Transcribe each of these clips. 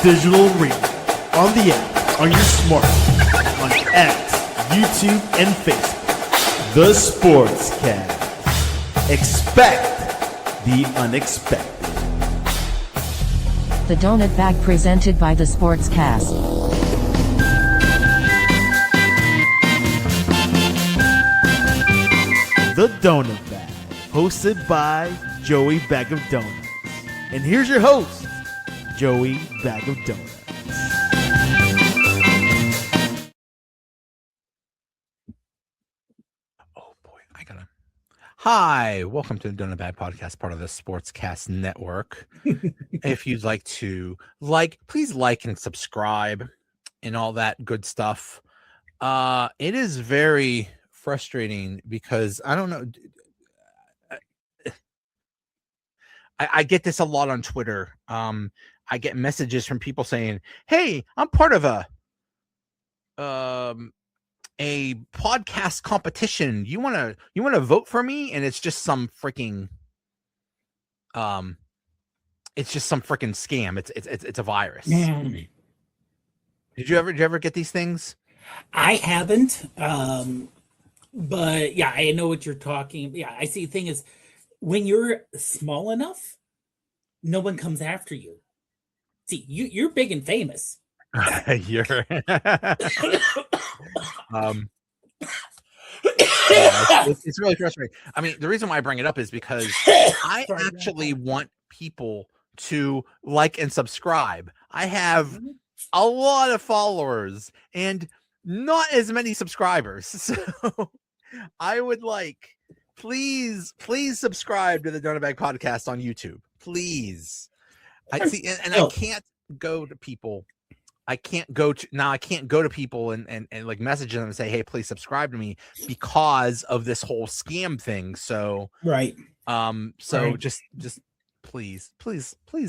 digital arena, on the app, on your smartphone, on X, YouTube, and Facebook. The Sportscast. Expect the unexpected. The Donut Bag presented by The Sportscast. The Donut Bag, hosted by Joey Bag of Donuts. And here's your host, Joey Bag of Donuts. Oh boy, I gotta. Hi, welcome to the Donut Bag Podcast, part of the Sportscast Network. If you'd like to please like and subscribe and all that good stuff. It is very frustrating because I don't know. I get this a lot on Twitter. I get messages from people saying, "Hey, I'm part of a podcast competition. You want to vote for me?" And it's just some freaking scam. It's a virus. Mm. Did you ever get these things? I haven't, but yeah, I know what you're talking. Yeah, I see. The thing is, when you're small enough, no one comes after you. See, you're big and famous. You're it's really frustrating. I mean, the reason why I bring it up is because I actually want people to like and subscribe. I have a lot of followers and not as many subscribers. So I would please subscribe to the Donut Bag Podcast on YouTube. Please. I see, and I can't go to people. I can't go to people and like message them and say, "Hey, please subscribe to me," because of this whole scam thing. So right. Just please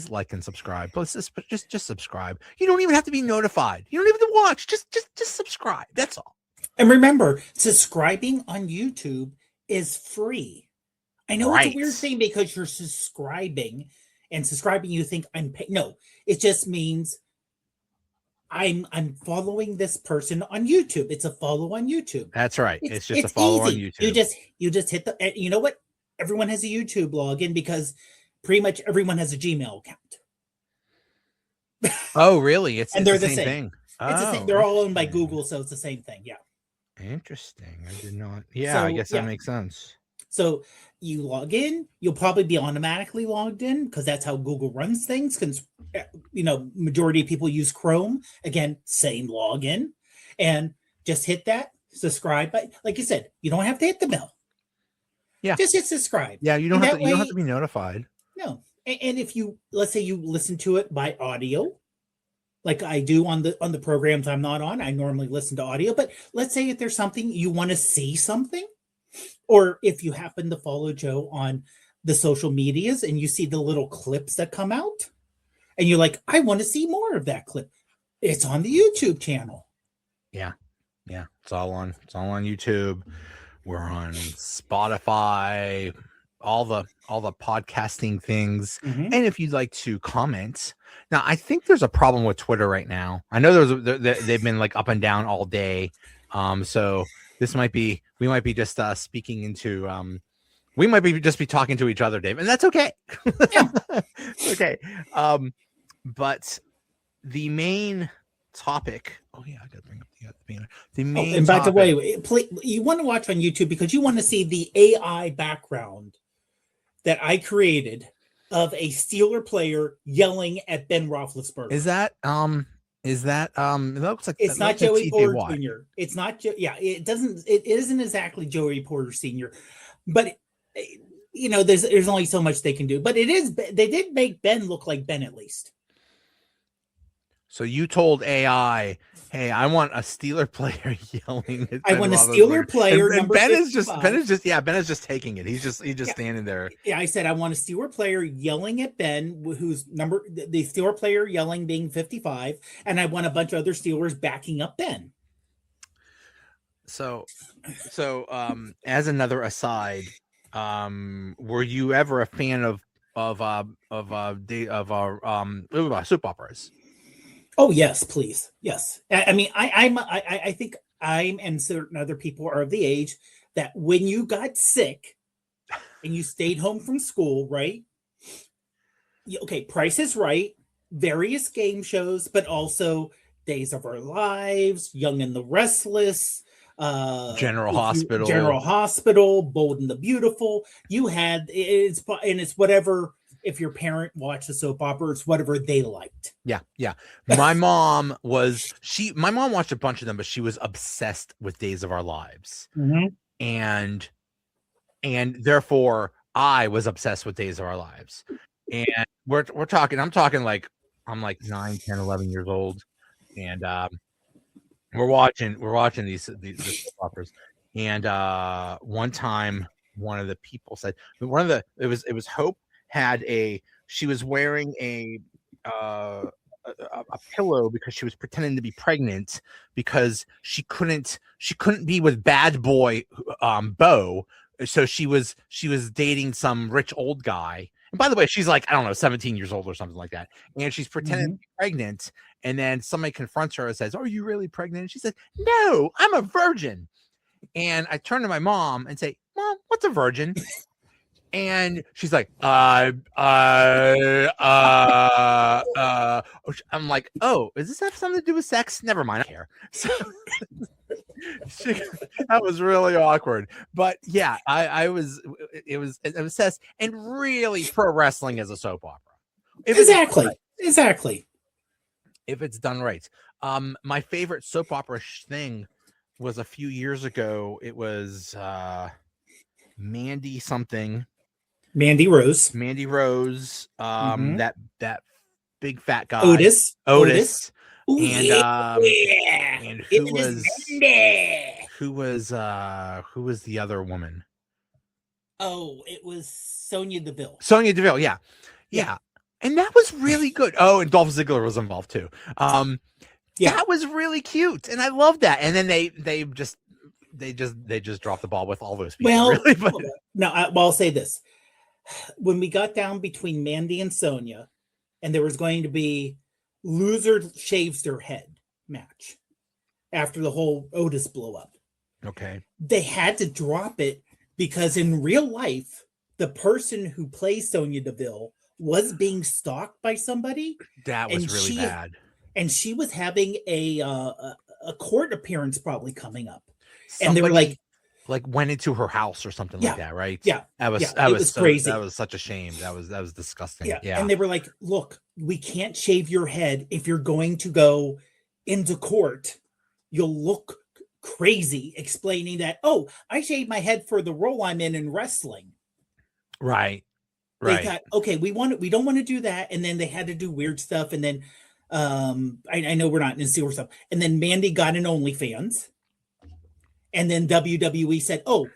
like and subscribe. Please just subscribe. You don't even have to be notified. You don't even have to watch. Just subscribe. That's all. And remember, subscribing on YouTube is free. I know It's a weird thing because you're subscribing, and subscribing you think I'm paying. No, it just means I'm following this person on YouTube. It's a follow on YouTube. That's right. It's just a follow easy. on YouTube. You just hit the. You know what? Everyone has a YouTube login because pretty much everyone has a Gmail account. Oh, really? It's they're the same thing. It's the same. They're all owned by Google, so it's the same thing. Yeah. Interesting. I did not. Yeah, I guess that makes sense. So you log in, you'll probably be automatically logged in because that's how Google runs things. Because majority of people use Chrome. Again, same login, and just hit that subscribe. But like you said, you don't have to hit the bell. Yeah, just hit subscribe. Yeah, you don't have to. You don't have to be notified. No, and if let's say you listen to it by audio, like I do on the programs I'm not on, I normally listen to audio. But let's say if there's something you want to see something. Or if you happen to follow Joe on the social medias and you see the little clips that come out and you're like, I want to see more of that clip. It's on the YouTube channel. Yeah. Yeah. It's all on YouTube. We're on Spotify, all the podcasting things. Mm-hmm. And if you'd like to comment. Now, I think there's a problem with Twitter right now. I know they've been like up and down all day. So we might be just speaking into we might be just be talking to each other, Dave, and that's okay. Yeah. Okay. But the main topic. Oh yeah, I gotta bring up the main. And by the way, you want to watch on YouTube because you want to see the AI background that I created of a Steeler player yelling at Ben Roethlisberger. Is that it looks like it's not Joey Porter Sr. It's not it isn't exactly Joey Porter Sr. But there's only so much they can do. But they did make Ben look like Ben at least. So you told AI, "Hey, I want a Steeler player yelling at I want a Steeler player." And Ben is just taking it. He's just standing there. Yeah, I said I want a Steeler player yelling at Ben, who's the Steeler player yelling being 55, and I want a bunch of other Steelers backing up Ben. So as another aside, were you ever a fan of soap operas? Oh yes, please. Yes. I mean, I think I'm and certain other people are of the age that when you got sick and you stayed home from school, right? Okay, Price is Right, various game shows, but also Days of Our Lives, Young and the Restless, General if you Hospital. General Hospital, Bold and the Beautiful. You had it's whatever. If your parent watched a soap opera, it's whatever they liked. Yeah, yeah. My mom watched a bunch of them, but she was obsessed with Days of Our Lives. And therefore I was obsessed with Days of Our Lives. And I'm talking like I'm like 9, 10, 11 years old. And we're watching these soap operas. And one time one of the people said it was Hope she was wearing a pillow because she was pretending to be pregnant because she couldn't be with bad boy Bo, so she was dating some rich old guy. And by the way, she's like, I don't know, 17 years old or something like that, and she's pretending to be pregnant. And then somebody confronts her and says, "Are you really pregnant?" And she said, "No, I'm a virgin." And I turn to my mom and say, "Mom, what's a virgin?" And she's like, I'm like, "Oh, does this have something to do with sex? Never mind, I care." So that was really awkward. But yeah, I was obsessed, and really pro wrestling is a soap opera. Exactly. If it's done right. My favorite soap opera thing was a few years ago. It was Mandy Rose. That big fat guy. Otis. Ooh, And and who was the other woman? Oh, it was Sonya Deville. Yeah. And that was really good. Oh, and Dolph Ziggler was involved too. That was really cute, and I love that. And then they just dropped the ball with all those people. Well, really. But no, I'll say this: when we got down between Mandy and Sonya, and there was going to be loser shaves their head match after the whole Otis blow up. Okay, they had to drop it because in real life, the person who plays Sonya Deville was being stalked by somebody. That was really bad. And she was having a court appearance probably coming up. Somebody, and they were like went into her house or something like that, right? Yeah. That was crazy. That was such a shame. That was disgusting. Yeah. And they were like, "Look, we can't shave your head if you're going to go into court. You'll look crazy explaining that, oh, I shaved my head for the role I'm in wrestling." Right. They thought, okay, we don't want to do that. And then they had to do weird stuff. And then I know we're not in sewer stuff. And then Mandy got an OnlyFans. And then WWE said, "Oh,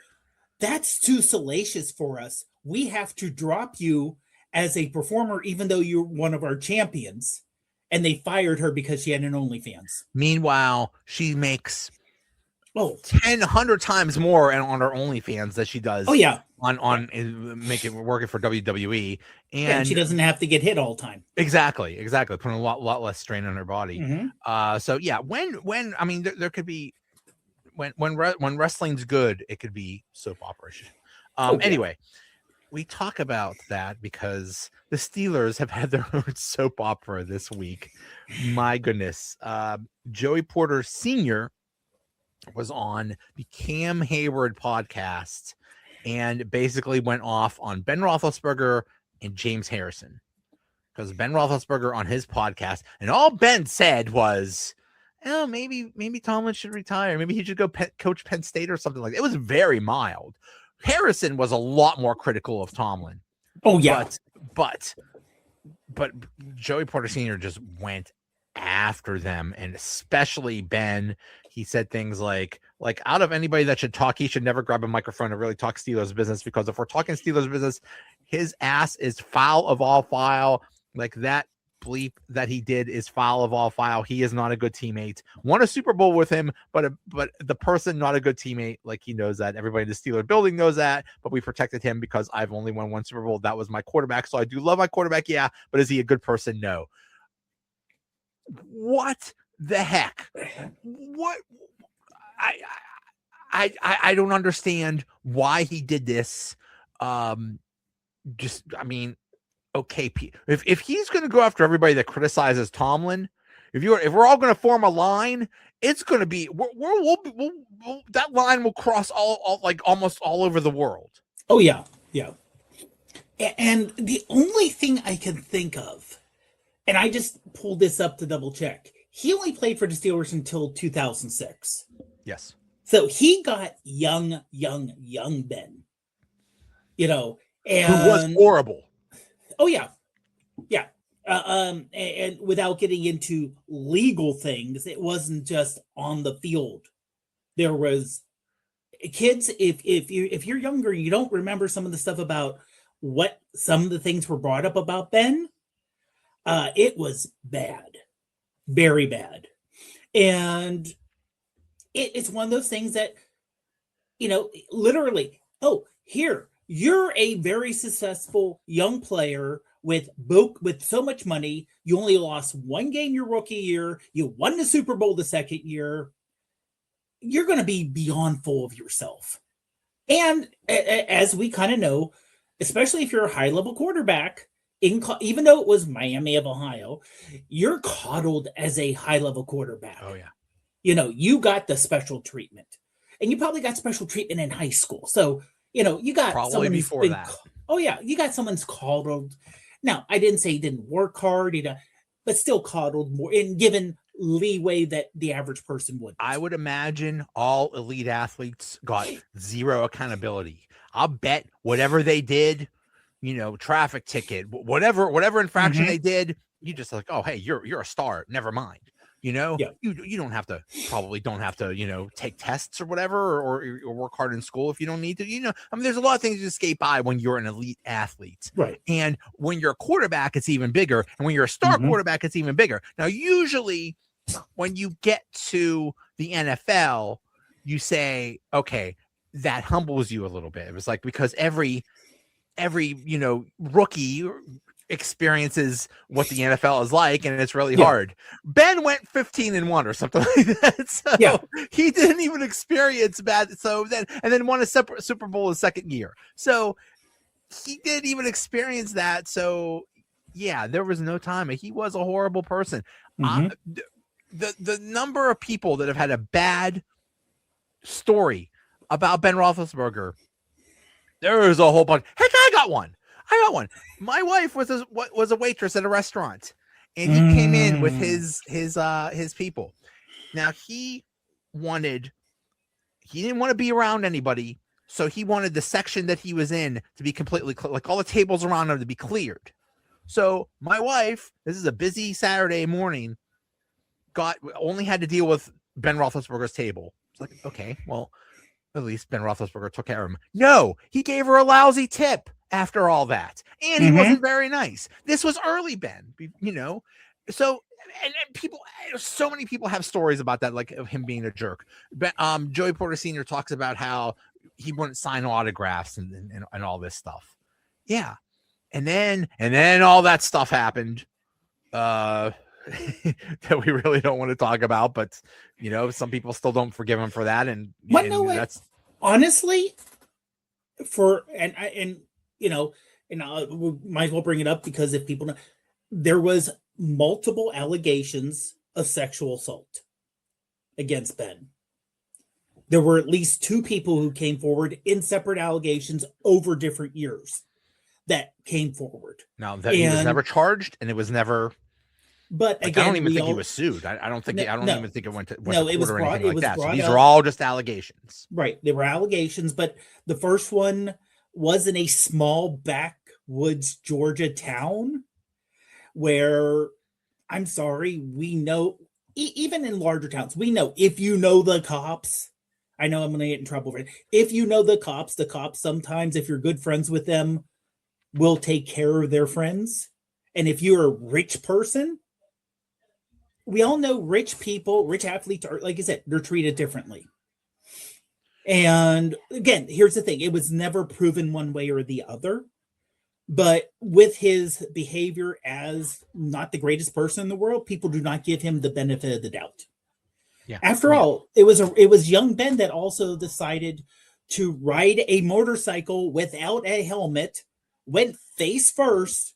that's too salacious for us. We have to drop you as a performer, even though you're one of our champions." And they fired her because she had an OnlyFans. Meanwhile, she makes 100 times more on her OnlyFans that she does. Oh yeah, on working for WWE, and she doesn't have to get hit all the time. Exactly, putting a lot less strain on her body. So yeah, when I mean there could be when wrestling's good, it could be soap opera. Anyway, we talk about that because the Steelers have had their own soap opera this week. My goodness, Joey Porter Sr. was on the Cam Hayward podcast and basically went off on Ben Roethlisberger and James Harrison, because Ben Roethlisberger on his podcast, and all Ben said was, "Oh, maybe Tomlin should retire. Maybe he should go coach Penn State or something like that." It was very mild. Harrison was a lot more critical of Tomlin. Oh yeah, but Joey Porter Sr. just went after them, and especially Ben. He said things like out of anybody that should talk, he should never grab a microphone and really talk Steelers business, because if we're talking Steelers business, his ass is foul of all foul. Like that bleep that he did is foul of all foul. He is not a good teammate. Won a Super Bowl with him, but the person not a good teammate. Like, he knows that. Everybody in the Steeler building knows that, but we protected him because I've only won one Super Bowl. That was my quarterback. So I do love my quarterback. Yeah. But is he a good person? No. What the heck? What? I don't understand why he did this. Just, I mean, okay, if he's going to go after everybody that criticizes Tomlin, if we're all going to form a line, it's going to be that line will cross all like almost all over the world. Oh yeah, yeah. And the only thing I can think of, and I just pulled this up to double check, he only played for the Steelers until 2006. Yes. So he got young Ben. You know, and who was horrible. Oh yeah, yeah. And without getting into legal things, it wasn't just on the field. There was kids. If you're younger, you don't remember some of the stuff about what some of the things were brought up about Ben. It was bad, very bad, and it's one of those things that, you know, literally. Oh, here you're a very successful young player with so much money. You only lost one game your rookie year. You won the Super Bowl the second year. You're going to be beyond full of yourself. And as we kind of know, especially if you're a high-level quarterback, even though it was Miami of Ohio, you're coddled as a high-level quarterback. Oh, yeah. You know, you got the special treatment. And you probably got special treatment in high school. So, you know, you got probably someone before that. Oh, yeah. You got someone's coddled. Now, I didn't say he didn't work hard, but still coddled more and given leeway that the average person would. I would imagine all elite athletes got zero accountability. I'll bet whatever they did, you know, traffic ticket, whatever infraction they did, you just like, oh, hey, you're a star. Never mind. You know, you don't have to, you know, take tests or whatever, or work hard in school if you don't need to. You know, I mean, there's a lot of things you skate by when you're an elite athlete. Right. And when you're a quarterback, it's even bigger. And when you're a star quarterback, it's even bigger. Now, usually when you get to the NFL, you say, okay, that humbles you a little bit. It was like, because every, you know, rookie experiences what the NFL is like, and it's really hard. Ben went 15-1 or something like that. So he didn't even experience bad. So then won a Super Bowl his second year. So he didn't even experience that. So yeah, there was no time. He was a horrible person. The number of people that have had a bad story about Ben Roethlisberger, there is a whole bunch. Heck, I got one. My wife was a waitress at a restaurant, and he came in with his people. Now he didn't want to be around anybody, so he wanted the section that he was in to be completely like all the tables around him to be cleared. So my wife, this is a busy Saturday morning, only had to deal with Ben Roethlisberger's table. It's like, okay, well, at least Ben Roethlisberger took care of him. No, he gave her a lousy tip after all that, and he wasn't very nice. This was early Ben, you know. So and people, so many people have stories about that, like of him being a jerk. But Joey Porter Sr. talks about how he wouldn't sign autographs and all this stuff. Yeah, and then all that stuff happened that we really don't want to talk about. But you know, some people still don't forgive him for that, and that's honestly you know, and we might as well bring it up because if people know, there was multiple allegations of sexual assault against Ben. There were at least two people who came forward in separate allegations over different years that came forward. Now that he was never charged, and it was never. But again, I don't even think he was sued. I don't even think it went to court or anything like that. So these up, are all just allegations. Right. They were allegations, but the first one was in a small backwoods Georgia town where, I'm sorry, we know, even in larger towns, we know if you know the cops, I know I'm going to get in trouble for it. If you know the cops sometimes, if you're good friends with them, will take care of their friends. And if you're a rich person, we all know rich athletes are, like I said, they're treated differently. And again, here's the thing. It was never proven one way or the other, But with his behavior as not the greatest person in the world, people do not give him the benefit of the doubt. Yeah. After all, it was young Ben that also decided to ride a motorcycle without a helmet, went face first,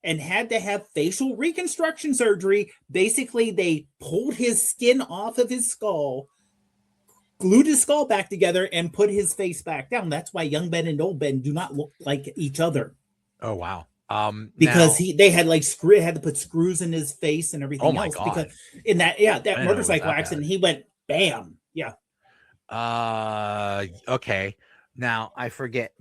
and had to have facial reconstruction surgery. Basically, they pulled his skin off of his skull, glued his skull back together, and put his face back down. That's why young Ben and old Ben do not look like each other. Oh wow. Because they had had to put screws in his face and everything else. God. Because in that motorcycle accident, he went bam. Yeah. Okay. Now I forget.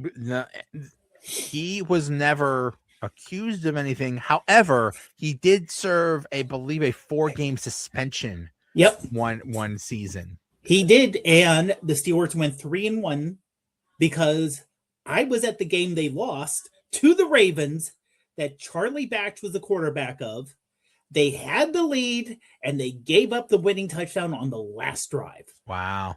He was never accused of anything. However, he did serve, I believe, a 4-game suspension. Yep. One season. He did, and the Steelers went 3-1 because I was at the game they lost to the Ravens that Charlie Batch was the quarterback of. They had the lead, and they gave up the winning touchdown on the last drive. Wow.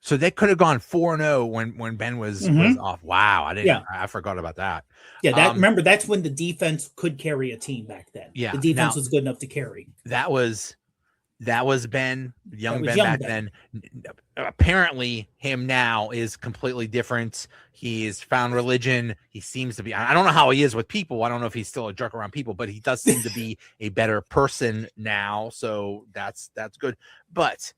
So they could have gone 4-0 when Ben was off. Wow, I forgot about that. Yeah, remember that's when the defense could carry a team back then. Yeah, the defense was good enough to carry. That was Ben, young Ben back then. Apparently, him now is completely different. He's found religion. He seems to be. I don't know how he is with people. I don't know if he's still a jerk around people, but he does seem to be a better person now. So that's good. But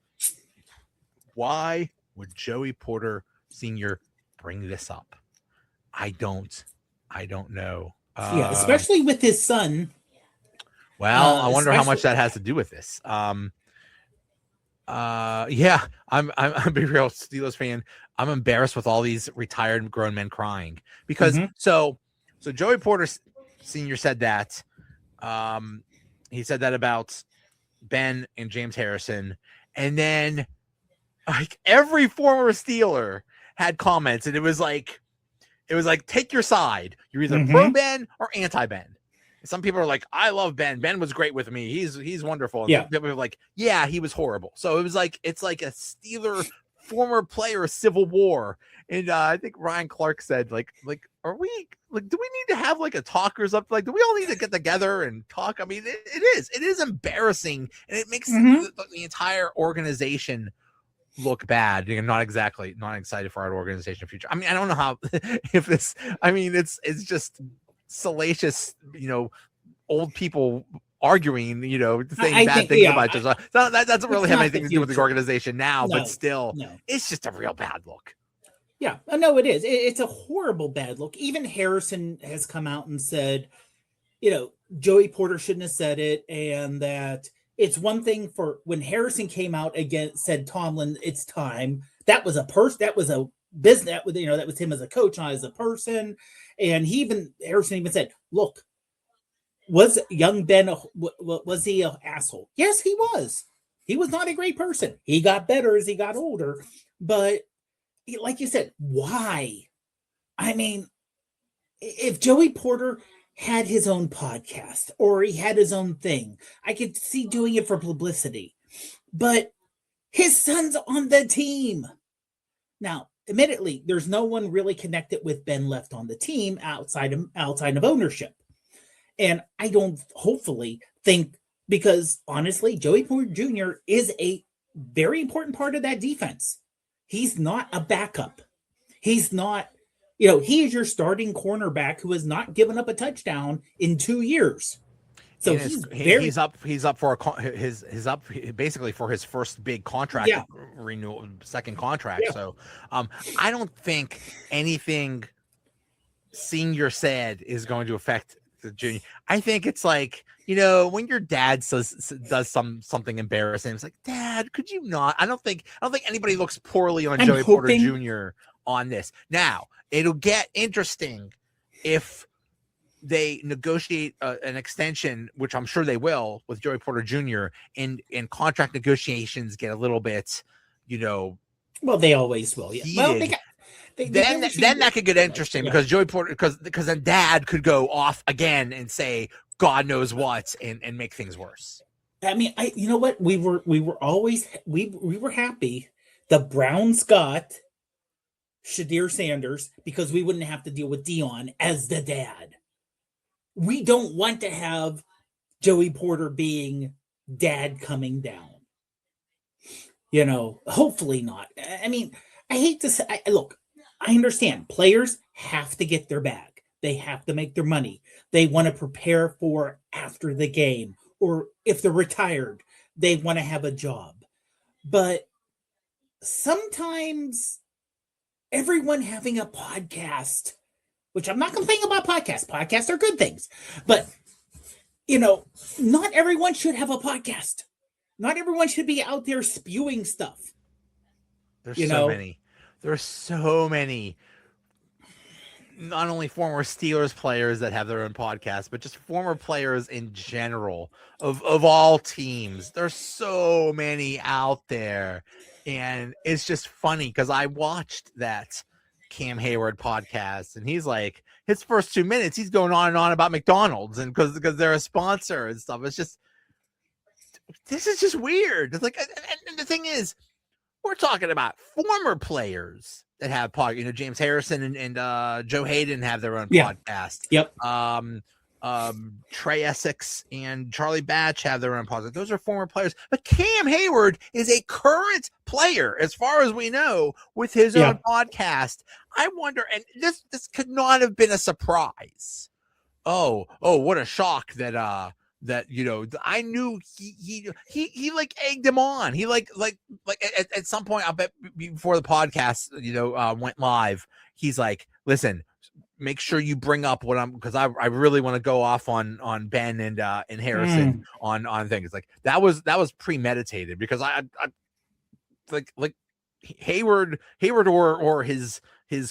why would Joey Porter Sr. bring this up? I don't know. Especially with his son. Well, I wonder how much that has to do with this. I'm a big real Steelers fan. I'm embarrassed with all these retired grown men crying because so Joey Porter Sr. said that. He said that about Ben and James Harrison, and then like every former Steeler had comments, and it was like take your side. You're either pro Ben or anti Ben. Some people are like, I love Ben. Ben was great with me. He's wonderful. And people are like, yeah, he was horrible. So it's like a Steeler former player civil war. And I think Ryan Clark said, like, are we like, do we need to have like a talk or something? Like, do we all need to get together and talk? I mean, it is embarrassing, and it makes the entire organization look bad. I'm not excited for our organization future. I mean, I don't know how it's just salacious, old people arguing, saying bad things about each other. So that doesn't really have anything to do with the organization now, but still, it's just a real bad look. Yeah, no, it is. It's a horrible bad look. Even Harrison has come out and said, Joey Porter shouldn't have said it, and that it's one thing for when Harrison came out again, said Tomlin, it's time. That was a business. That was him as a coach, not as a person. And Harrison even said, "Look, was young Ben was he an asshole? Yes, he was. He was not a great person. He got better as he got older, but like you said, why? I mean, if Joey Porter had his own podcast or he had his own thing, I could see doing it for publicity. But his son's on the team now. Admittedly, there's no one really connected with Ben left on the team outside of ownership. And I don't hopefully think, because honestly, Joey Porter Jr. is a very important part of that defense. He's not a backup. He's not, he is your starting cornerback who has not given up a touchdown in 2 years. So he's up for basically for his first big contract renewal, second contract. Yeah. So I don't think anything Senior said is going to affect the junior. I think it's like, when your dad does something embarrassing, it's like, Dad, could you not? I don't think anybody looks poorly on Joey Porter Jr. on this. Now, it'll get interesting if they negotiate an extension, which I'm sure they will, with Joey Porter Jr. and contract negotiations get a little bit, well, they always will. Yeah. Heated. Well, then that could get interesting because Joey Porter, because then Dad could go off again and say God knows what and make things worse. I mean, you know what? We were happy the Browns got Shadir Sanders because we wouldn't have to deal with Dion as the dad. we don't want to have Joey Porter being dad coming down. Hopefully not. I mean, I hate to say, look, I understand players have to get their bag. They have to make their money. They want to prepare for after the game, or if they're retired, they want to have a job. But sometimes everyone having a podcast, which I'm not complaining about podcasts. Podcasts are good things, but not everyone should have a podcast. Not everyone should be out there spewing stuff. There's so many. There's so many. Not only former Steelers players that have their own podcast, but just former players in general of all teams. There's so many out there. And it's just funny because I watched that Cam Hayward podcast, and he's like, his first 2 minutes, he's going on and on about McDonald's and because they're a sponsor and stuff. It's just, this is just weird. It's like, and the thing is, we're talking about former players that have podcast. James Harrison and Joe Hayden have their own podcast. Yep. Trey Essex and Charlie Batch have their own podcast. Those are former players, but Cam Hayward is a current player, as far as we know, with his own podcast. I wonder, and this could not have been a surprise. Oh, what a shock that I knew he like egged him on. He like at some point, I'll bet before the podcast went live, he's like, listen, make sure you bring up what because I really want to go off on Ben and Harrison on things like that was premeditated, because I like Hayward or his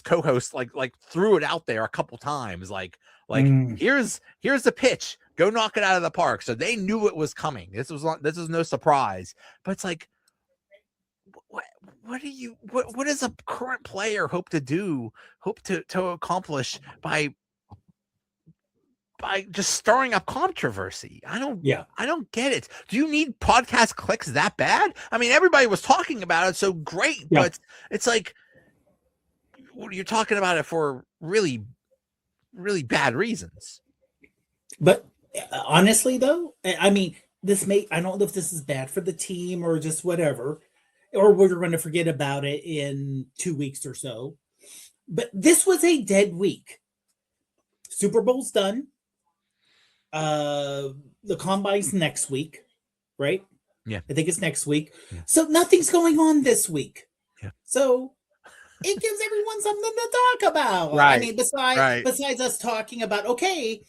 co-host like threw it out there a couple times like here's the pitch, go knock it out of the park. So they knew it was coming. This is no surprise. But it's like, what does a current player hope to accomplish by just stirring up controversy? I don't get it. Do you need podcast clicks that bad? I mean, everybody was talking about it, so great, but it's like, you're talking about it for really, really bad reasons. But honestly, though, I mean, I don't know if this is bad for the team or just whatever, or we're going to forget about it in 2 weeks or so. But this was a dead week. Super Bowl's done. The Combine's next week, right? Yeah. I think it's next week. Yeah. So nothing's going on this week. Yeah. So it gives everyone something to talk about. Right. I mean, besides us talking about, okay,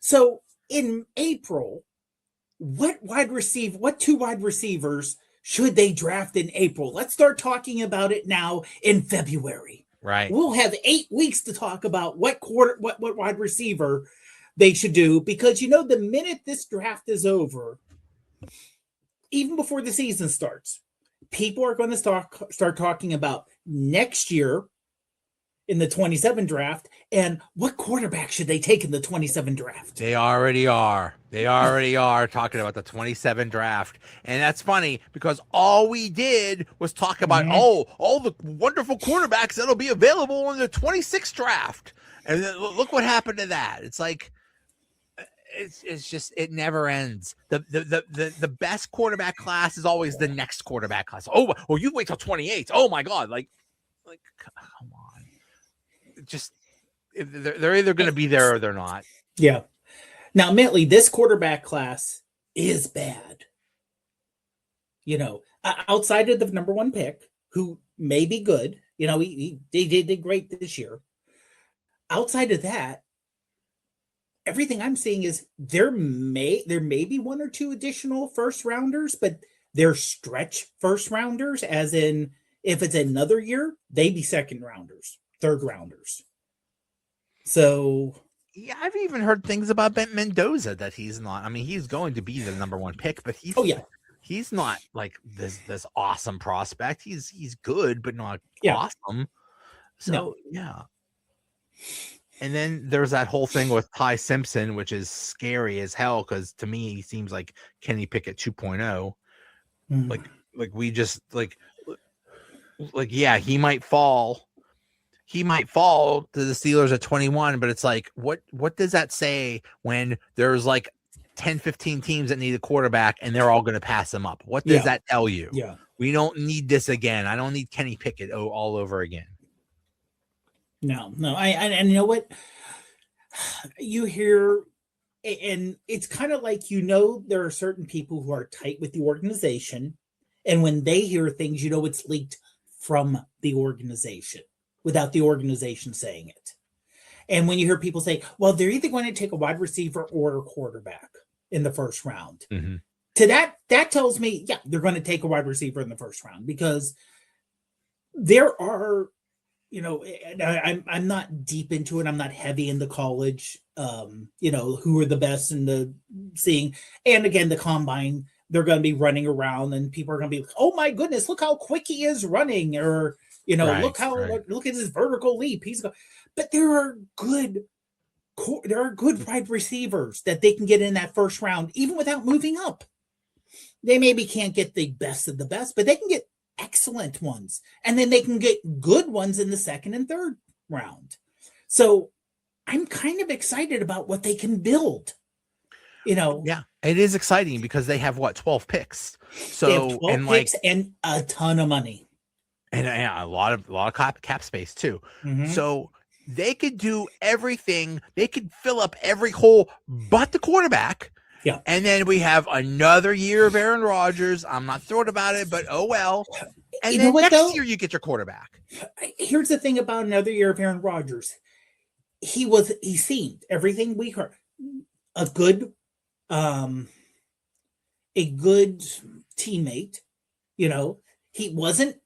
so in April, what two wide receivers should they draft in April? Let's start talking about it now in February. Right. We'll have 8 weeks to talk about what wide receiver they should do, because the minute this draft is over, even before the season starts, people are going to start talking about next year in the 27 draft and what quarterback should they take in the 27 draft. They already are. Talking about the 27 draft. And that's funny because all we did was talk about all the wonderful quarterbacks that'll be available in the 26 draft. And then look what happened to that. It's like, it's just, it never ends. The best quarterback class is always the next quarterback class. Oh, well, you wait till 28. Oh my God. Like come on. Just, they're either going to be there or they're not. Yeah. Now, admittedly, this quarterback class is bad. Outside of the number one pick, who may be good, he did great this year. Outside of that, everything I'm seeing is there may be one or two additional first rounders, but they're stretch first rounders, as in if it's another year, they'd be second rounders, third rounders. So yeah, I've even heard things about Ben Mendoza that he's not. I mean, he's going to be the number one pick, but he's not like this awesome prospect. He's good, but not awesome. So yeah. And then there's that whole thing with Ty Simpson, which is scary as hell, because to me he seems like Kenny Pickett 2.0. Like we just like yeah, he might fall he might fall to the Steelers at 21, but it's like, what does that say when there's like 10, 15 teams that need a quarterback and they're all going to pass him up? What does that tell you? Yeah. We don't need this again. I don't need Kenny Pickett all over again. No. And you know what? You hear, and it's kind of like, there are certain people who are tight with the organization. And when they hear things, it's leaked from the organization without the organization saying it. And when you hear people say, well, they're either going to take a wide receiver or a quarterback in the first round. Mm-hmm. To that tells me, yeah, they're going to take a wide receiver in the first round, because there are, I'm not deep into it. I'm not heavy in the college, who are the best in the seeing. And again, the combine, they're going to be running around and people are going to be like, oh my goodness, look how quick he is running. Or, look at his vertical leap. But there are good wide receivers that they can get in that first round, even without moving up. They maybe can't get the best of the best, but they can get excellent ones. And then they can get good ones in the second and third round. So I'm kind of excited about what they can build. Yeah, it is exciting because they have 12 picks. So they have 12 picks and a ton of money. And a lot of cap space too. Mm-hmm. So they could do everything. They could fill up every hole but the quarterback. Yeah. And then we have another year of Aaron Rodgers. I'm not thrilled about it, but oh well. And then next year you get your quarterback. Here's the thing about another year of Aaron Rodgers. He seemed, everything we heard, a good teammate. He wasn't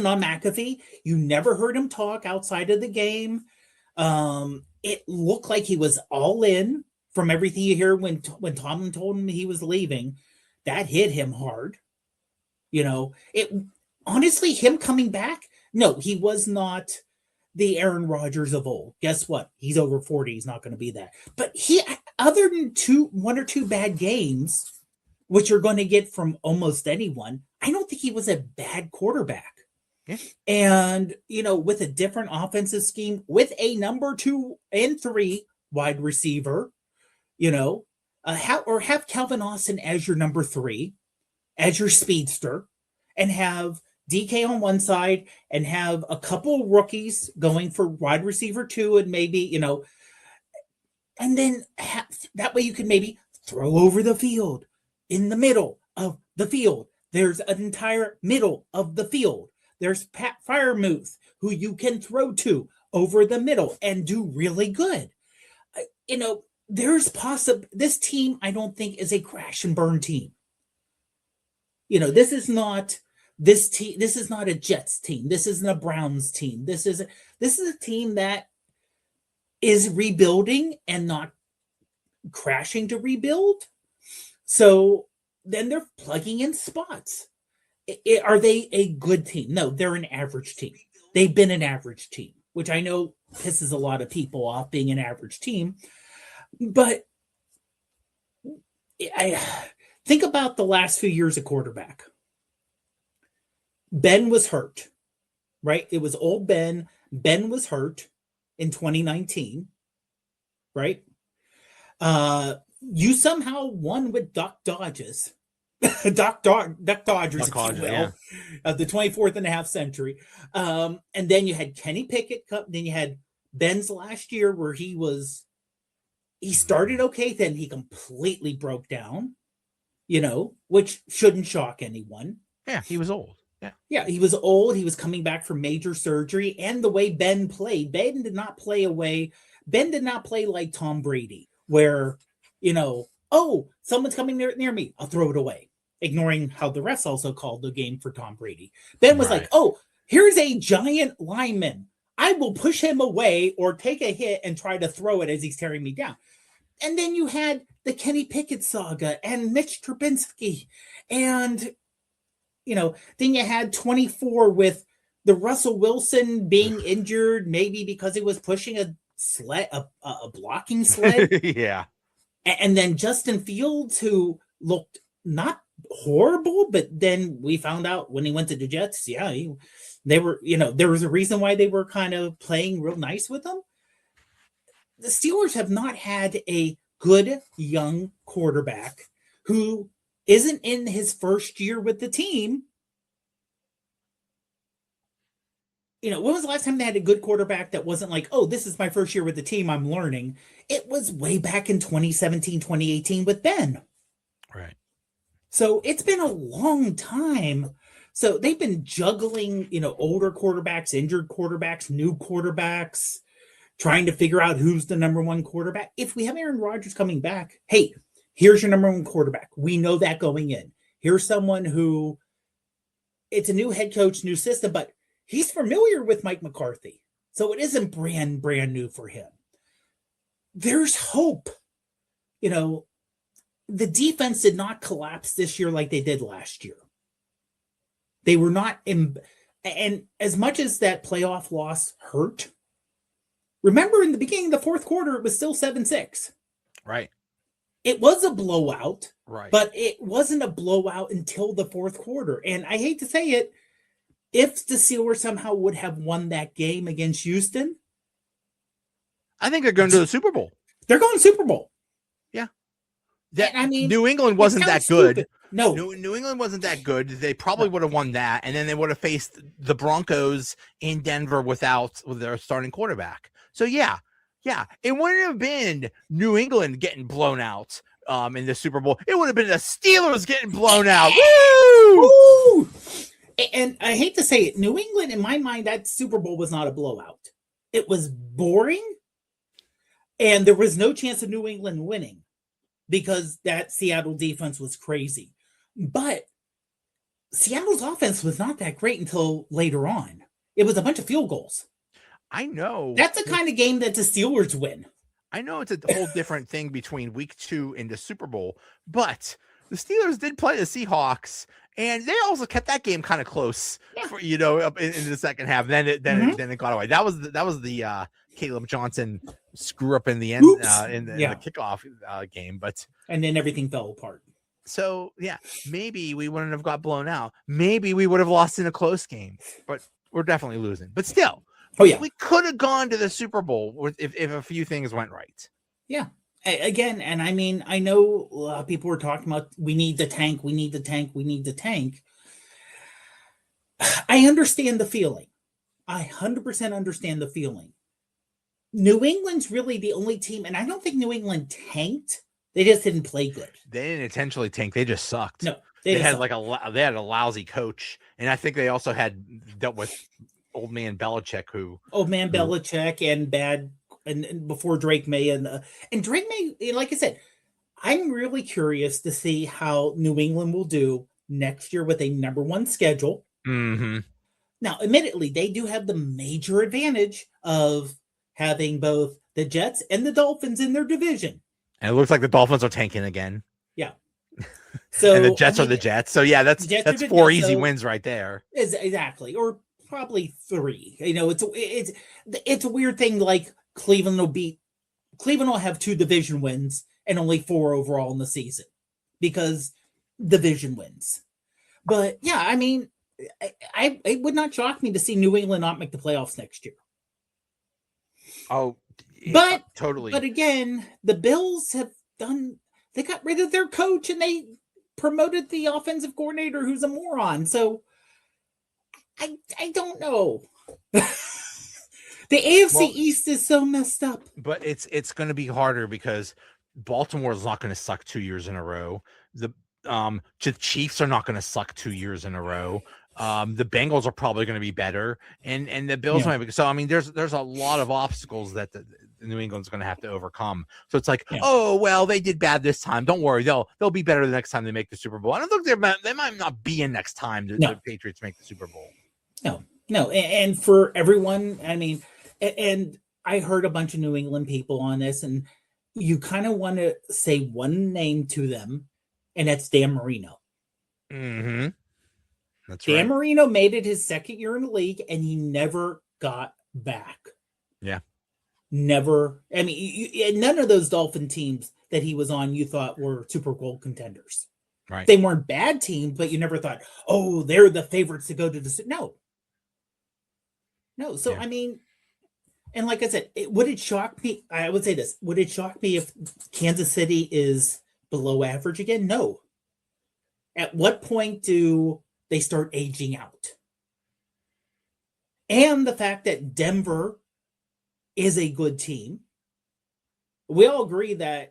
on McAfee. You never heard him talk outside of the game. It looked like he was all in. From everything you hear when Tomlin told him he was leaving, that hit him hard. Honestly, him coming back, no, he was not the Aaron Rodgers of old. Guess what? He's over 40. He's not going to be that. But other than one or two bad games, which you're going to get from almost anyone, I don't think he was a bad quarterback. Yeah. And, with a different offensive scheme, with a number 2 and 3 wide receiver, have Calvin Austin as your number 3, as your speedster, and have DK on one side and have a couple rookies going for wide receiver 2, and maybe, and then that way you can maybe throw over the field in the middle of the field. There's an entire middle of the field. There's Pat Freiermuth, who you can throw to over the middle and do really good. This team, I don't think, is a crash and burn team. This is not a Jets team. This isn't a Browns team. This is a team that is rebuilding and not crashing to rebuild. So then they're plugging in spots. Are they a good team? No, they're an average team. They've been an average team, which I know pisses a lot of people off, being an average team. But I think about the last few years of quarterback. Ben was hurt, right? It was old Ben. Ben was hurt in 2019, right? You somehow won with Duck Dodges. Duck Dodgers, if you will, of the 24th and a half century. And then you had Kenny Pickett. Then you had Ben's last year where he started okay, then he completely broke down, which shouldn't shock anyone. Yeah, he was old. Yeah, he was old. He was coming back from major surgery. And the way Ben played, Ben did not play like Tom Brady, where, oh, someone's coming near me, I'll throw it away, ignoring how the refs also called the game for Tom Brady. Ben was like, oh, here's a giant lineman. I will push him away or take a hit and try to throw it as he's tearing me down. And then you had the Kenny Pickett saga and Mitch Trubisky. And, then you had 24 with the Russell Wilson being injured, maybe because he was pushing a blocking sled. Yeah. And then Justin Fields, who looked not horrible, but then we found out when he went to the Jets, yeah, They were, there was a reason why they were kind of playing real nice with them. The Steelers have not had a good young quarterback who isn't in his first year with the team. When was the last time they had a good quarterback that wasn't like, oh, this is my first year with the team, I'm learning? It was way back in 2017, 2018 with Ben. Right. So it's been a long time. So they've been juggling, older quarterbacks, injured quarterbacks, new quarterbacks, trying to figure out who's the number one quarterback. If we have Aaron Rodgers coming back, hey, here's your number one quarterback. We know that going in. Here's someone who, it's a new head coach, new system, but he's familiar with Mike McCarthy. So it isn't brand new for him. There's hope. The defense did not collapse this year like they did last year. They were not and as much as that playoff loss hurt, remember in the beginning of the fourth quarter, it was still 7-6. Right. It was a blowout, right? But it wasn't a blowout until the fourth quarter. And I hate to say it, if the Steelers somehow would have won that game against Houston, I think they're going to the Super Bowl. They're going Super Bowl. Yeah. New England wasn't that good. Stupid. No. New England wasn't that good. They probably would have won that, and then they would have faced the Broncos in Denver with their starting quarterback. So yeah, it wouldn't have been New England getting blown out in the Super Bowl. It would have been the Steelers getting blown out. Woo! Woo! And I hate to say it, New England, in my mind, that Super Bowl was not a blowout. It was boring, and there was no chance of New England winning because that Seattle defense was crazy. But Seattle's offense was not that great until later on. It was a bunch of field goals. I know. That's the kind of game that the Steelers win. I know it's a whole different thing between week 2 and the Super Bowl, but the Steelers did play the Seahawks, and they also kept that game kind of close, for, up in the second half. Then it got away. That was the Caleb Johnson screw up in the end in the kickoff game, and then everything fell apart. So yeah, maybe we wouldn't have got blown out. Maybe we would have lost in a close game, but we're definitely losing. But still, we could have gone to the Super Bowl if a few things went right. Yeah. Again, and I mean, I know a lot of people were talking about we need the tank. I understand the feeling. I 100% understand the feeling. New England's really the only team, and I don't think New England tanked. They just didn't play good. They didn't intentionally tank. They just sucked. No, they had they had a lousy coach, and I think they also had dealt with old man Belichick, and bad, and before Drake May and Drake May. Like I said, I'm really curious to see how New England will do next year with a number one schedule. Mm-hmm. Now, admittedly, they do have the major advantage of having both the Jets and the Dolphins in their division. And it looks like the Dolphins are tanking again. Yeah. So and the Jets are the Jets. So yeah, that's 4 easy wins right there. Exactly, or probably 3. It's a weird thing. Like Cleveland will have 2 division wins and only 4 overall in the season because division wins. But yeah, I mean, it would not shock me to see New England not make the playoffs next year. Oh. But totally. But again, the Bills they got rid of their coach and they promoted the offensive coordinator who's a moron. So I don't know. The AFC East is so messed up. But it's going to be harder because Baltimore is not going to suck 2 years in a row. The Chiefs are not going to suck 2 years in a row. The Bengals are probably going to be better, and the Bills might be. So I mean, there's a lot of obstacles that the New England's going to have to overcome. So it's like, oh well, they did bad this time. Don't worry, they'll be better the next time they make the Super Bowl. I don't think they might not be in next time the Patriots make the Super Bowl. No, and for everyone, I mean, and I heard a bunch of New England people on this, and you kind of want to say one name to them, and that's Dan Marino. Mm-hmm. That's Dan right. Marino made it his second year in the league, and he never got back. Yeah. Never. I mean, none of those Dolphin teams that he was on, you thought were Super Bowl contenders. Right. They weren't bad teams, but you never thought, oh, they're the favorites to go to the. No. No. So, Yeah. I mean, and like I said, would it shock me? I would say this. Would it shock me if Kansas City is below average again? No. At what point do they start aging out? And the fact that Denver is a good team. We all agree that,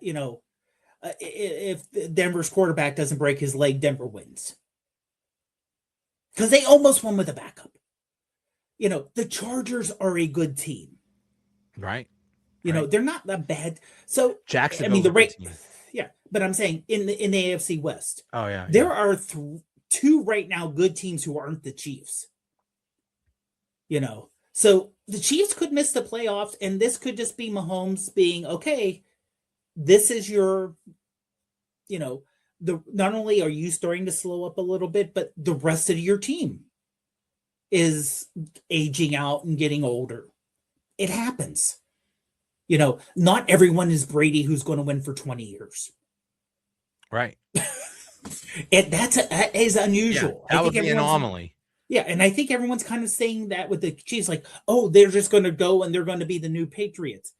if Denver's quarterback doesn't break his leg, Denver wins. Because they almost won with a backup. The Chargers are a good team. Right. They're not that bad. So Jacksonville's the a good rate, team. yeah. But I'm saying in the AFC West, Oh yeah. there are two right now good teams who aren't the Chiefs. So the Chiefs could miss the playoffs, and this could just be Mahomes being okay. This is your, not only are you starting to slow up a little bit, but the rest of your team is aging out and getting older. It happens. Not everyone is Brady who's going to win for 20 years. Right. That is unusual. Yeah, that was the anomaly. Yeah, and I think everyone's kind of saying that with the Chiefs, like, oh, they're just going to go and they're going to be the new Patriots.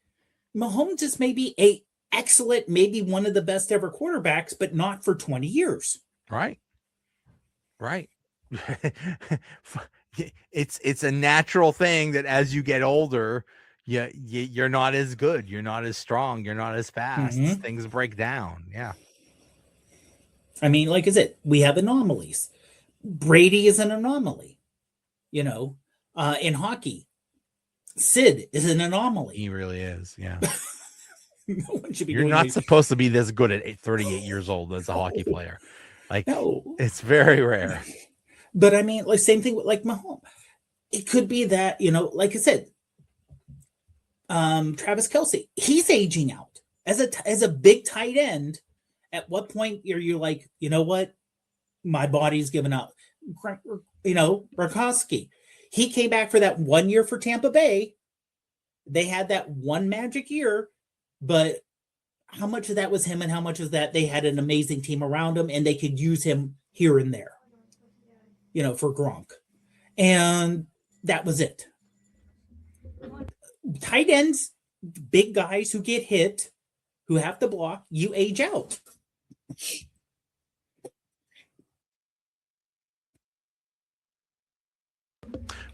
Mahomes is maybe a excellent, maybe one of the best ever quarterbacks, but not for 20 years. Right. It's a natural thing that as you get older, you're not as good, you're not as strong, you're not as fast. Mm-hmm. Things break down. Yeah. I mean, like I said, we have anomalies. Brady is an anomaly, in hockey. Sid is an anomaly. He really is. Yeah. No one should be. You're not supposed to be this good at 38 years old as a hockey player. Like, no, it's very rare. But I mean, like, same thing with like Mahomes. It could be that, like I said, Travis Kelce, he's aging out as a big tight end. At what point are you like, you know what? My body's given up. Gronkowski, he came back for that 1 year for Tampa Bay. They had that one magic year, but how much of that was him and how much of that they had an amazing team around him and they could use him here and there, for Gronk. And that was it. Tight ends, big guys who get hit, who have to block, you age out.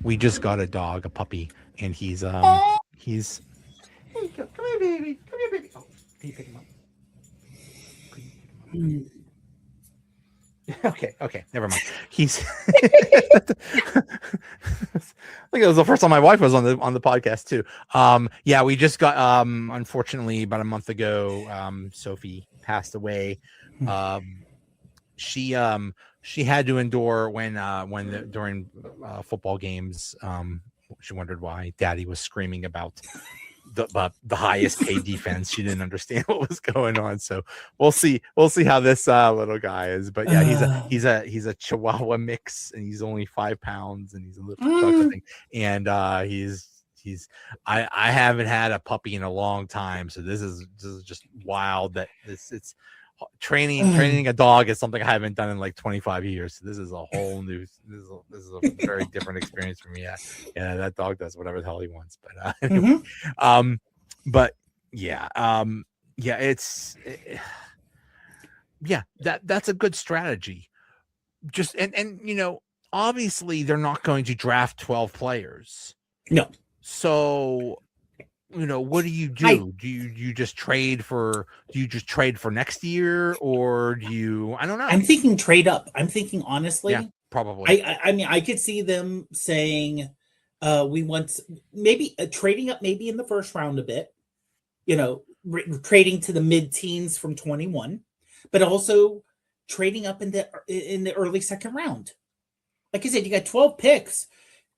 We just got a dog, a puppy, and he's There you go. Come here, baby. Come here, baby. Oh, can you pick him up? Okay, never mind. He's I think it was the first time my wife was on the podcast too. Yeah, we just got unfortunately about a month ago, Sophie passed away. She had to endure during football games. She wondered why Daddy was screaming about the highest paid defense. She didn't understand what was going on. So we'll see how this little guy is. But yeah, he's a Chihuahua mix, and he's only 5 pounds, and he's a little chocolate thing. And I haven't had a puppy in a long time, so this is just wild that it's training a dog is something I haven't done in like 25 years. So this is a whole new, this is a very different experience for me. Yeah, that dog does whatever the hell he wants. But anyway, that's a good strategy. Just and obviously they're not going to draft 12 players. No. So what do you do? Do you just trade for next year, or do you? I don't know. I'm thinking trade up. I'm thinking honestly. Yeah, probably. I mean, I could see them saying, we want maybe trading up, maybe in the first round a bit. Trading to the mid-teens from 21, but also trading up in the early second round. Like I said, you got 12 picks.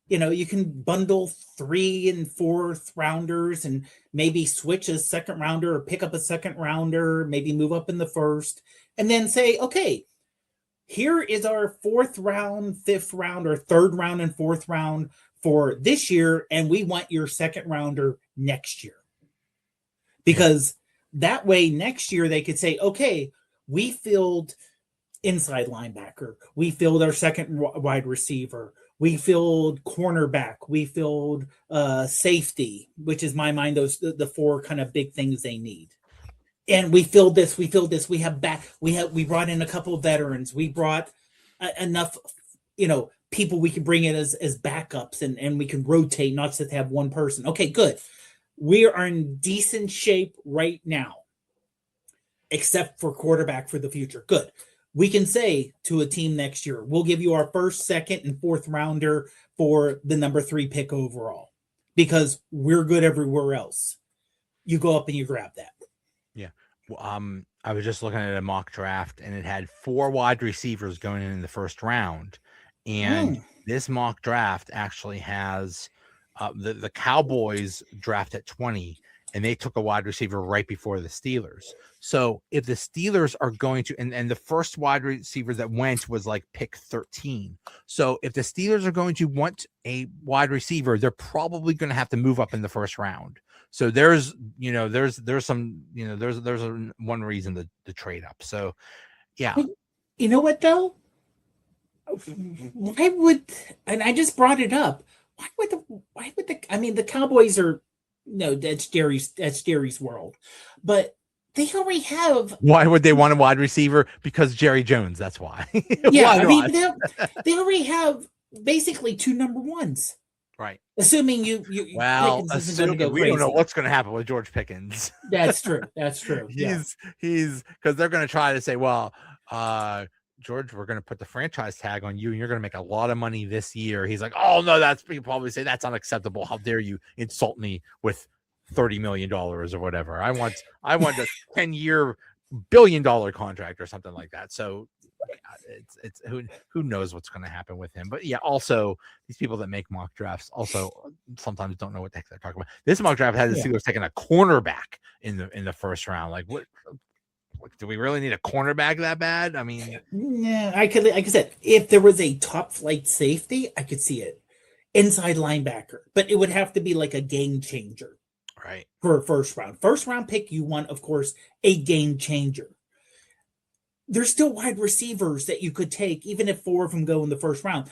You can bundle 3 and 4th rounders and maybe switch a second rounder or pick up a second rounder, maybe move up in the first, and then say, okay, here is our 4th round, 5th round, or 3rd round and 4th round for this year, and we want your second rounder next year. Because that way next year they could say, okay, we filled inside linebacker, we filled our second wide receiver, We filled cornerback. We filled safety, which is my mind the four kind of big things they need. And we filled this. We filled this. We brought in a couple of veterans. We brought enough, people we can bring in as backups, and we can rotate, not just have one person. Okay, good. We are in decent shape right now, except for quarterback for the future. Good. We can say to a team next year, we'll give you our first, second, and fourth rounder for the number 3 pick overall, because we're good everywhere else. You go up and you grab that. Yeah. I was just looking at a mock draft, and it had 4 wide receivers going in the first round. And this mock draft actually has the Cowboys draft at 20, and they took a wide receiver right before the Steelers. So if the Steelers are going to, and the first wide receiver that went was like pick 13. So if the Steelers are going to want a wide receiver, they're probably going to have to move up in the first round. So there's some, there's one reason to trade up. So yeah. You know what though? Why would, and I just brought it up, the Cowboys are, that's Jerry's world, but they already have. Why would they want a wide receiver? Because Jerry Jones, that's why. Yeah. They already have basically 2 number 1s. Right. Assuming we don't know what's going to happen with George Pickens. That's true. He's because they're going to try to say, well, George, we're going to put the franchise tag on you and you're going to make a lot of money this year. He's like, oh no, you probably say that's unacceptable. How dare you insult me with $30 million or whatever. I want a 10-year $1 billion contract or something like that. So it's who knows what's going to happen with him. But yeah, also these people that make mock drafts also sometimes don't know what the heck they're talking about. This mock draft had the Steelers taking a cornerback in the first round. Like, what do we really need a cornerback that bad? I mean, yeah, like I said, if there was a top flight safety, I could see it. Inside linebacker, but it would have to be like a game changer, right? For a first round pick, you want, of course, a game changer. There's still wide receivers that you could take, even if 4 of them go in the first round.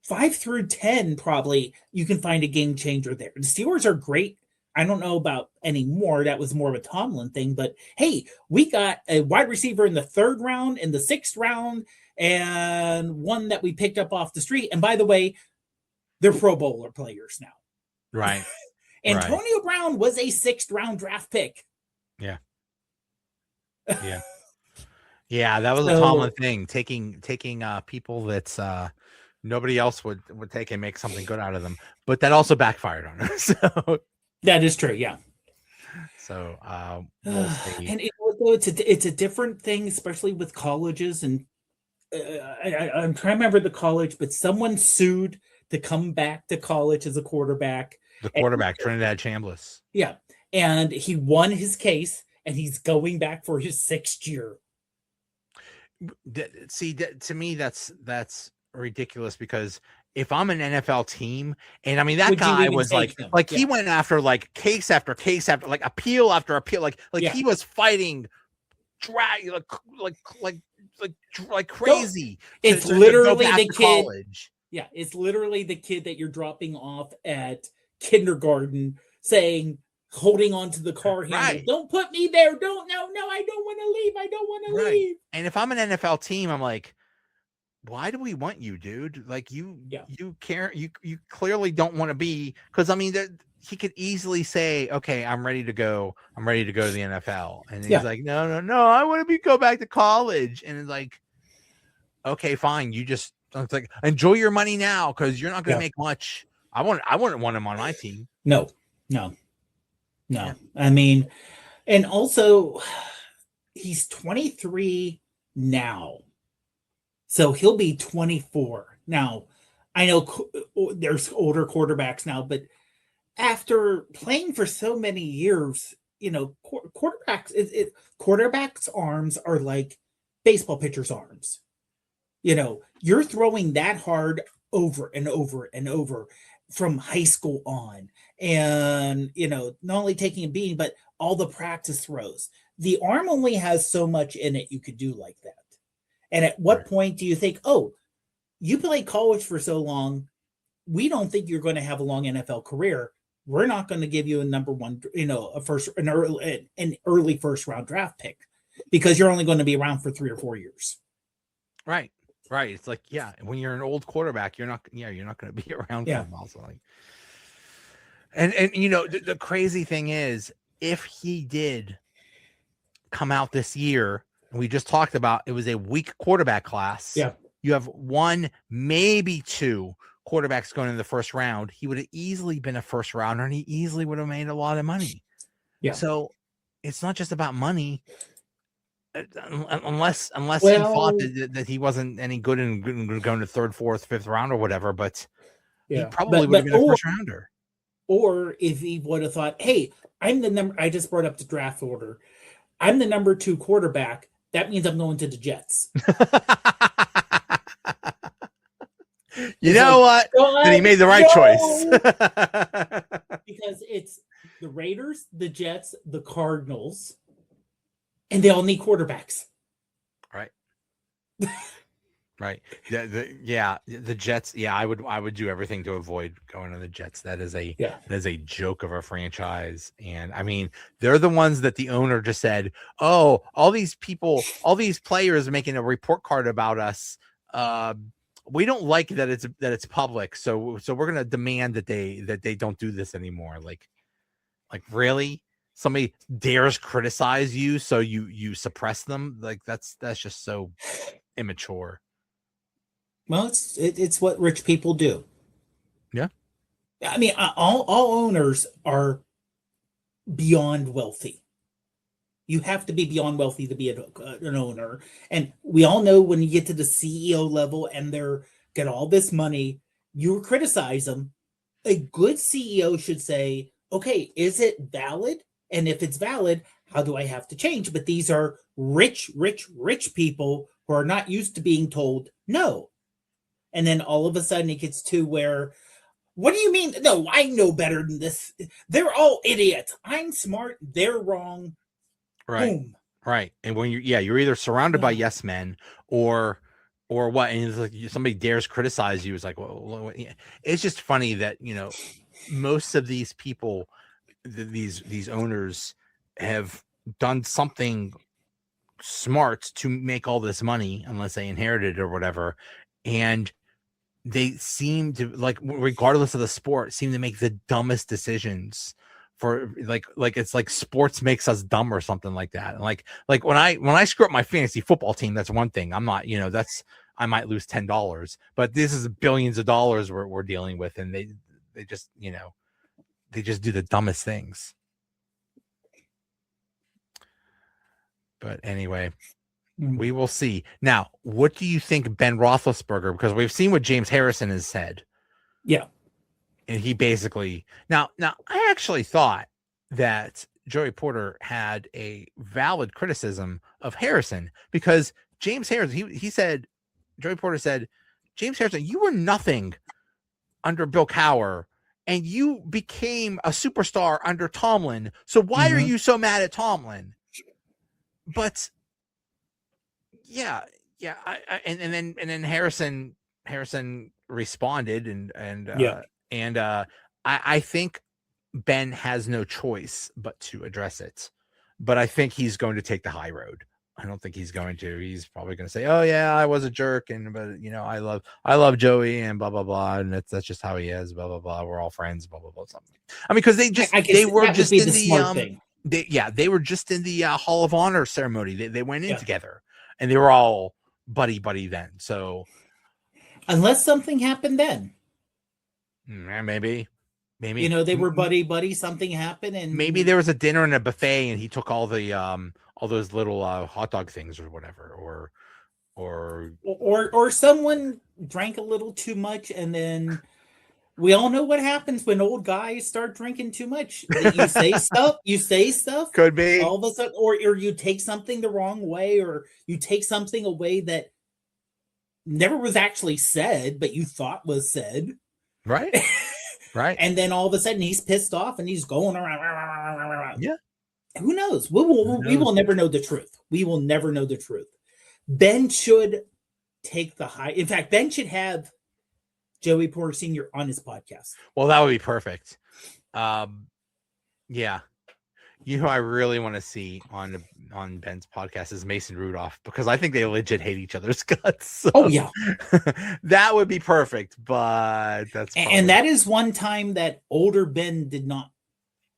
5 through 10, probably you can find a game changer there. The Steelers are great. I don't know about anymore. That was more of a Tomlin thing, but hey, we got a wide receiver in the 3rd round, in the 6th round, and one that we picked up off the street. And by the way, they're Pro Bowler players now. Right. Antonio Brown was a 6th round draft pick. Yeah. Yeah. Yeah, that was a Tomlin thing, taking people that nobody else would take and make something good out of them. But that also backfired on us. So that is true, yeah. So we'll see. And it's a different thing, especially with colleges. And I'm trying to remember the college, but someone sued to come back to college as a quarterback. The quarterback, Trinidad Chambliss. Yeah, and he won his case, and he's going back for his 6th year. See, to me, that's ridiculous, because if I'm an NFL team, and I mean that guy was he went after like case after case after like appeal after appeal, like he was fighting like crazy. It's literally the kid. College. Yeah, it's literally the kid that you're dropping off at kindergarten, holding on to the car handle. Right. Don't put me there. No, I don't want to leave. I don't want to leave. And if I'm an NFL team, I'm like, why do we want you, dude? Like you care. You clearly don't want to be, because I mean, he could easily say, okay, I'm ready to go. I'm ready to go to the NFL. And he's like, no, I want to go back to college. And it's like, okay, fine. It's like, enjoy your money now, because you're not going to make much. I wouldn't want him on my team. No. Yeah. I mean, and also he's 23 now, so he'll be 24. Now, I know there's older quarterbacks now, but after playing for so many years, quarterbacks' arms are like baseball pitchers' arms. You're throwing that hard over and over and over from high school on, and not only taking a beating, but all the practice throws. The arm only has so much in it you could do like that. And at what point do you think, oh, you played college for so long, we don't think you're going to have a long NFL career. We're not going to give you a number one, an early first round draft pick because you're only going to be around for 3 or 4 years. Right. It's like, when you're an old quarterback, you're not going to be around for a while. So like, and the crazy thing is, if he did come out this year, and we just talked about it was a weak quarterback class. Yeah. You have 1, maybe 2 quarterbacks going in the first round. He would have easily been a first rounder, and he easily would have made a lot of money. Yeah. So it's not just about money, unless he thought that he wasn't any good and going to 3rd, 4th, 5th round or whatever. But he probably would have been a first rounder. Or if he would have thought, hey, I'm the number. I just brought up the draft order. I'm the number 2 quarterback. That means I'm going to the Jets. You know what? Then he made the right choice. Because it's the Raiders, the Jets, the Cardinals, and they all need quarterbacks. Right. Right. The Jets. Yeah, I would do everything to avoid going to the Jets. That is a joke of a franchise. And I mean, they're the ones that the owner just said, "Oh, all these players are making a report card about us. We don't like that it's public, so we're gonna demand that they don't do this anymore." Like really? Somebody dares criticize you, so you suppress them? Like that's just so immature. Well, it's what rich people do. Yeah. I mean, all owners are beyond wealthy. You have to be beyond wealthy to be an owner. And we all know when you get to the CEO level and they're get all this money, you criticize them. A good CEO should say, okay, is it valid? And if it's valid, how do I have to change? But these are rich people who are not used to being told no. And then all of a sudden it gets to where, what do you mean? No, I know better than this. They're all idiots. I'm smart. They're wrong. Right. Boom. Right. And when you're either surrounded by yes men or what, and it's like somebody dares criticize you. It's like, well, it's just funny that, most of these people, these owners have done something smart to make all this money, unless they inherited it or whatever. And they seem to, like, regardless of the sport, seem to make the dumbest decisions for like it's like sports makes us dumb or something like that. Like when I screw up my fantasy football team, that's one thing. I'm not, I might lose $10, but this is billions of dollars we're dealing with, and they just, they just do the dumbest things. But anyway, we will see. Now, what do you think Ben Roethlisberger? Because we've seen what James Harrison has said. Yeah. And he basically now I actually thought that Joey Porter had a valid criticism of Harrison, because James Harrison, he said, Joey Porter said, James Harrison, you were nothing under Bill Cowher, and you became a superstar under Tomlin. So why are you so mad at Tomlin? But yeah. And then Harrison responded and I think Ben has no choice but to address it. But I think he's going to take the high road. I don't think he's going to. He's probably going to say, "Oh yeah, I was a jerk, but I love Joey and blah blah blah, and that's just how he is, blah blah blah. We're all friends, blah blah blah." Something. I mean, because they were just in the Hall of Honor ceremony. They went in together, and they were all buddy then. So unless something happened then, maybe. They were buddy. Something happened, and maybe there was a dinner and a buffet, and he took all the all those little hot dog things or whatever, or someone drank a little too much, and then we all know what happens when old guys start drinking too much. You say stuff. Could be all of a sudden, or you take something the wrong way, or you take something away that never was actually said, but you thought was said. Right. Right. And then all of a sudden he's pissed off and he's going around. Yeah. Who knows? We will never know the truth. We will never know the truth. Ben should take the high. In fact, Ben should have Joey Porter Sr. on his podcast. Well, that would be perfect. Yeah. You know, I really want to see on Ben's podcast is Mason Rudolph, because I think they legit hate each other's guts. So Oh yeah, that would be perfect. But that's and that is one time that older Ben did not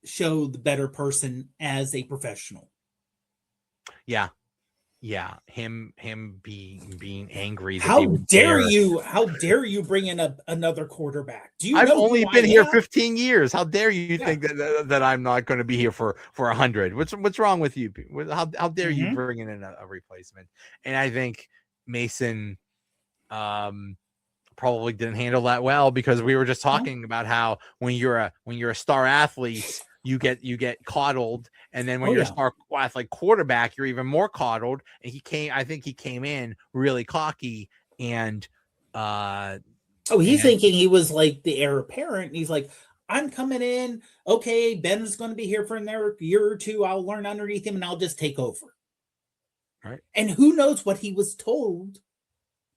show the better person as a professional. Yeah. Him being angry. How dare you bring in another quarterback? Do you I've know only who been I here am? 15 years. How dare you think that I'm not going to be here for 100? What's wrong with you? How dare you bring in a replacement? And I think Mason probably didn't handle that well, because we were just talking about how when you're a star athlete, you get coddled, and then when you're a star athlete quarterback, you're even more coddled. And I think he came in really cocky and he's thinking he was like the heir apparent. He's like, I'm coming in. Okay, Ben's going to be here for another year or two. I'll learn underneath him and I'll just take over. Right. And who knows what he was told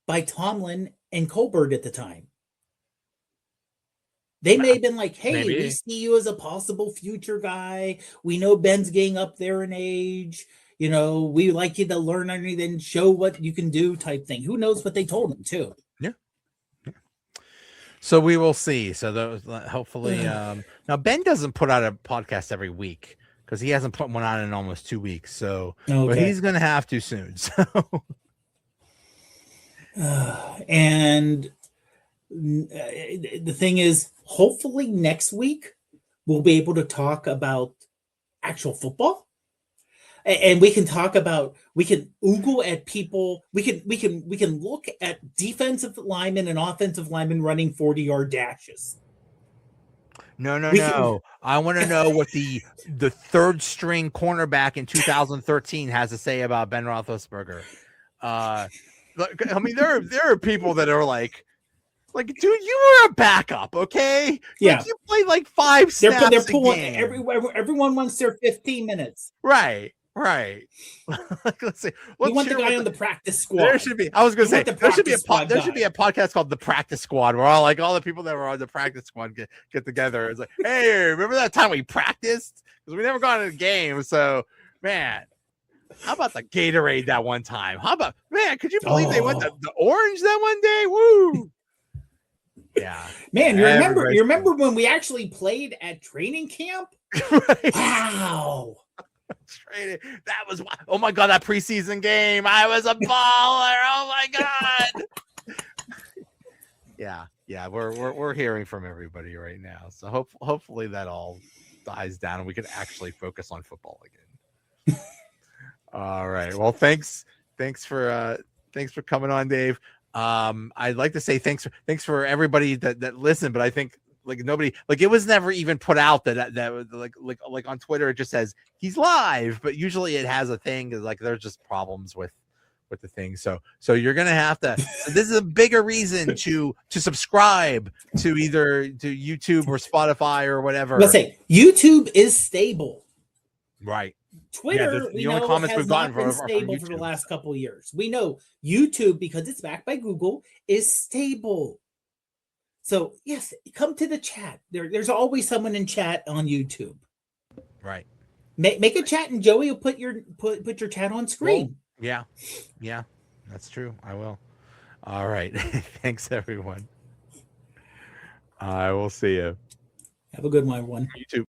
by Tomlin and Colbert at the time. They may have been like, hey, Maybe. We see you as a possible future guy. We know Ben's getting up there in age. You know, we like you to learn underneath and show what you can do type thing. Who knows what they told him too. Yeah. So we will see. So those hopefully now Ben doesn't put out a podcast every week, because he hasn't put one out in almost 2 weeks. So but he's going to have to soon. So and the thing is, hopefully next week we'll be able to talk about actual football, and we can talk about, we can oogle at people. We can look at defensive linemen and offensive linemen running 40-yard dashes. No. I want to know what the third string cornerback in 2013 has to say about Ben Roethlisberger. I mean, there are people that are like, dude, you were a backup, okay? Yeah, like, you played like 5 snaps. They're pulling everyone wants their 15 minutes. Right. Let's see. We want the guy on the practice squad. There should be. I was going to say there should be a podcast called The Practice Squad, where all the people that were on the practice squad get together. It's like, hey, remember that time we practiced? Because we never got in a game. So, man, how about the Gatorade that one time? How about, man? Could you believe they went the orange that one day? Woo! Yeah, man. You remember when we actually played at training camp? Right. Wow. That was, oh my god, that preseason game, I was a baller. Oh my god. Yeah, we're hearing from everybody right now, so hopefully that all dies down and we can actually focus on football again. All right, well, thanks for coming on, Dave. I'd like to say thanks for everybody that listened, but I think like nobody, like, it was never even put out that like on Twitter it just says he's live, but usually it has a thing like there's just problems with the thing. So you're gonna have to. So this is a bigger reason to subscribe to either to YouTube or Spotify or whatever. Let's say YouTube is stable, right? Twitter, the only comments we've gotten been stable for the last couple of years. We know YouTube, because it's backed by Google, is stable. So yes, come to the chat. There's always someone in chat on YouTube. Right. Make a chat, and Joey will put your chat on screen. Well, yeah, that's true. I will. All right. Thanks, everyone. I will see you. Have a good one, everyone. You too.